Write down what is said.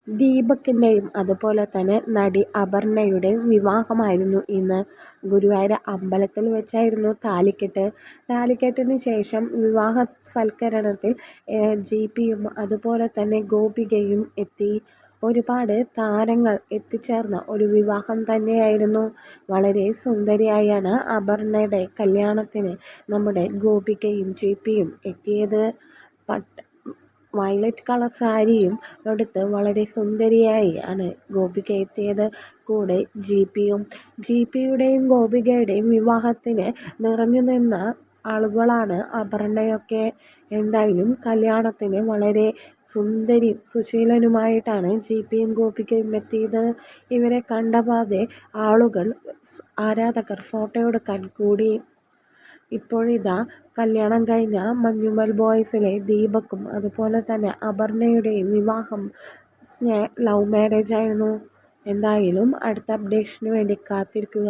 ദീപകിൻ്റെയും അതുപോലെ തന്നെ നടി അപർണയുടെയും വിവാഹമായിരുന്നു ഇന്ന്. ഗുരുവായൂർ അമ്പലത്തിൽ വെച്ചായിരുന്നു താലിക്കെട്ട്. താലിക്കെട്ടിന് ശേഷം വിവാഹ സൽക്കരണത്തിൽ ജിപിയും അതുപോലെ തന്നെ ഗോപികയും എത്തി. ഒരുപാട് താരങ്ങൾ എത്തിച്ചേർന്ന ഒരു വിവാഹം തന്നെയായിരുന്നു. വളരെ സുന്ദരിയായാണ് അപർണയുടെ കല്യാണത്തിന് നമ്മുടെ ഗോപികയും ജിപിയും എത്തിയത്. വയലറ്റ് കളർ സാരിയും എടുത്ത് വളരെ സുന്ദരിയായി ആണ് ഗോപിക എത്തിയത്. കൂടെ ജിപിയുടെയും ഗോപികയുടെയും വിവാഹത്തിന് നിറഞ്ഞു നിന്ന ആളുകളാണ് അപർണയൊക്കെ. എന്തായാലും കല്യാണത്തിന് വളരെ സുന്ദരി സുശീലനുമായിട്ടാണ് ജിപിയും ഗോപികയും എത്തിയത്. ഇവരെ കണ്ടപാടെ ആരാധകർ ഫോട്ടോ എടുക്കാൻ കൂടി. ഇപ്പോഴിതാ കല്യാണം കഴിഞ്ഞ മഞ്ഞുമൽ ബോയ്സിലെ ദീപക്കും അതുപോലെ തന്നെ അപർണയുടെയും വിവാഹം ലവ് മാരേജ് ആയിരുന്നു. എന്തായാലും അടുത്ത അപ്ഡേഷന് വേണ്ടി കാത്തിരിക്കുക.